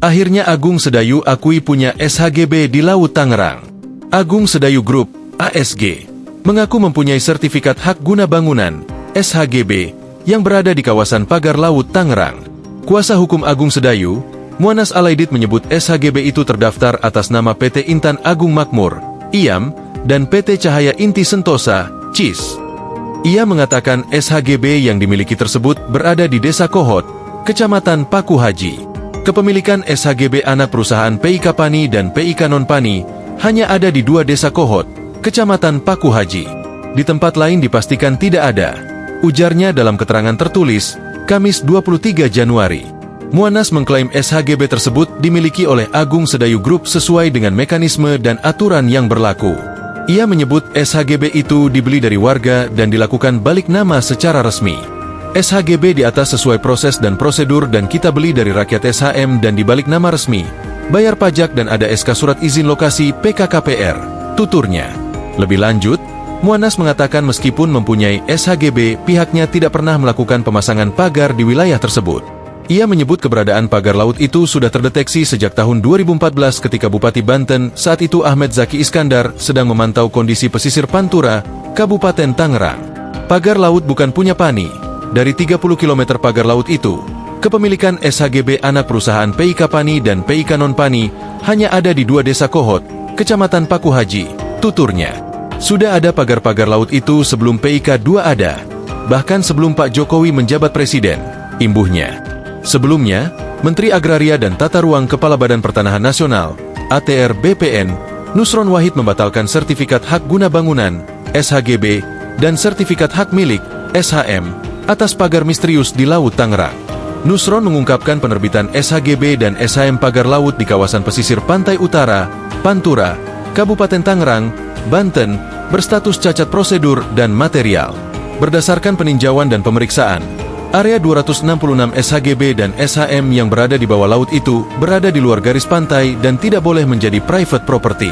Akhirnya Agung Sedayu akui punya SHGB di Laut Tangerang. Agung Sedayu Group, ASG, mengaku mempunyai sertifikat hak guna bangunan, SHGB, yang berada di kawasan Pagar Laut Tangerang. Kuasa hukum Agung Sedayu, Muanas Alaidit menyebut SHGB itu terdaftar atas nama PT Intan Agung Makmur, IAM, dan PT Cahaya Inti Sentosa, CIS. Ia mengatakan SHGB yang dimiliki tersebut berada di Desa Kohot, Kecamatan Paku Haji. Kepemilikan SHGB anak perusahaan PIK Pani dan PIK Non Pani hanya ada di 2 Desa Kohot, Kecamatan Paku Haji. Di tempat lain dipastikan tidak ada, ujarnya dalam keterangan tertulis, Kamis 23 Januari. Muanas mengklaim SHGB tersebut dimiliki oleh Agung Sedayu Group sesuai dengan mekanisme dan aturan yang berlaku. Ia menyebut SHGB itu dibeli dari warga dan dilakukan balik nama secara resmi. SHGB di atas sesuai proses dan prosedur dan kita beli dari rakyat SHM dan dibalik nama resmi, bayar pajak dan ada SK Surat Izin Lokasi PKKPR, tuturnya. Lebih lanjut, Muanas mengatakan meskipun mempunyai SHGB, pihaknya tidak pernah melakukan pemasangan pagar di wilayah tersebut. Ia menyebut keberadaan pagar laut itu sudah terdeteksi sejak tahun 2014 ketika Bupati Banten saat itu Ahmed Zaki Iskandar sedang memantau kondisi pesisir Pantura, Kabupaten Tangerang. Pagar laut bukan punya Pani. Dari 30 km pagar laut itu, kepemilikan SHGB anak perusahaan PIK Pani dan PIK Non Pani hanya ada di 2 Desa Kohot, Kecamatan Paku Haji, tuturnya. Sudah ada pagar-pagar laut itu sebelum PIK 2 ada, bahkan sebelum Pak Jokowi menjabat presiden, imbuhnya. Sebelumnya, Menteri Agraria dan Tata Ruang Kepala Badan Pertanahan Nasional, ATR BPN, Nusron Wahid membatalkan sertifikat hak guna bangunan, SHGB, dan sertifikat hak milik, SHM, atas pagar misterius di Laut Tangerang. Nusron mengungkapkan penerbitan SHGB dan SHM pagar laut di kawasan pesisir pantai utara, Pantura, Kabupaten Tangerang, Banten, berstatus cacat prosedur dan material. Berdasarkan peninjauan dan pemeriksaan, area 266 SHGB dan SHM yang berada di bawah laut itu berada di luar garis pantai dan tidak boleh menjadi private property.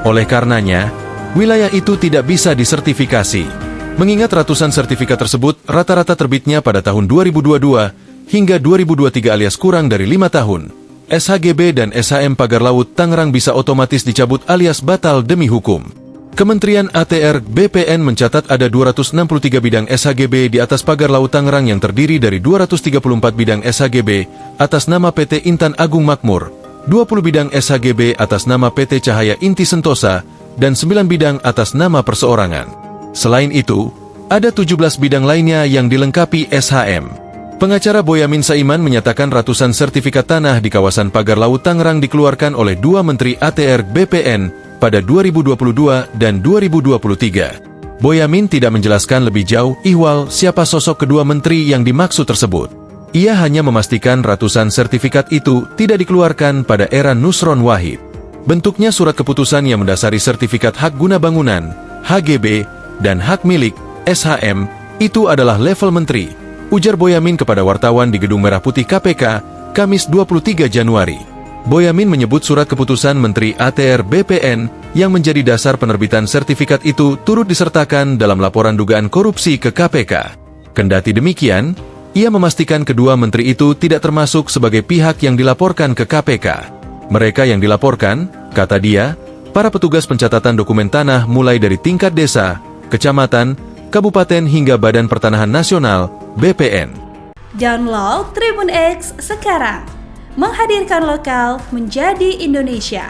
Oleh karenanya, wilayah itu tidak bisa disertifikasi. Mengingat ratusan sertifikat tersebut rata-rata terbitnya pada tahun 2022 hingga 2023 alias kurang dari 5 tahun, SHGB dan SHM pagar laut Tangerang bisa otomatis dicabut alias batal demi hukum. Kementerian ATR BPN mencatat ada 263 bidang SHGB di atas pagar laut Tangerang yang terdiri dari 234 bidang SHGB atas nama PT Intan Agung Makmur, 20 bidang SHGB atas nama PT Cahaya Inti Sentosa, dan 9 bidang atas nama perseorangan. Selain itu, ada 17 bidang lainnya yang dilengkapi SHM. Pengacara Boyamin Saiman menyatakan ratusan sertifikat tanah di kawasan pagar laut Tangerang dikeluarkan oleh 2 Menteri ATR BPN pada 2022 dan 2023. Boyamin tidak menjelaskan lebih jauh ihwal siapa sosok kedua menteri yang dimaksud tersebut. Ia hanya memastikan ratusan sertifikat itu tidak dikeluarkan pada era Nusron Wahid. Bentuknya surat keputusan yang mendasari sertifikat hak guna bangunan, HGB, dan hak milik, SHM, itu adalah level menteri, ujar Boyamin kepada wartawan di Gedung Merah Putih KPK, Kamis 23 Januari. Boyamin menyebut surat keputusan Menteri ATR BPN yang menjadi dasar penerbitan sertifikat itu turut disertakan dalam laporan dugaan korupsi ke KPK. Kendati demikian, ia memastikan kedua menteri itu tidak termasuk sebagai pihak yang dilaporkan ke KPK. Mereka yang dilaporkan, kata dia, para petugas pencatatan dokumen tanah mulai dari tingkat desa, kecamatan, kabupaten hingga Badan Pertanahan Nasional, BPN. Download Tribun X sekarang, menghadirkan lokal menjadi Indonesia.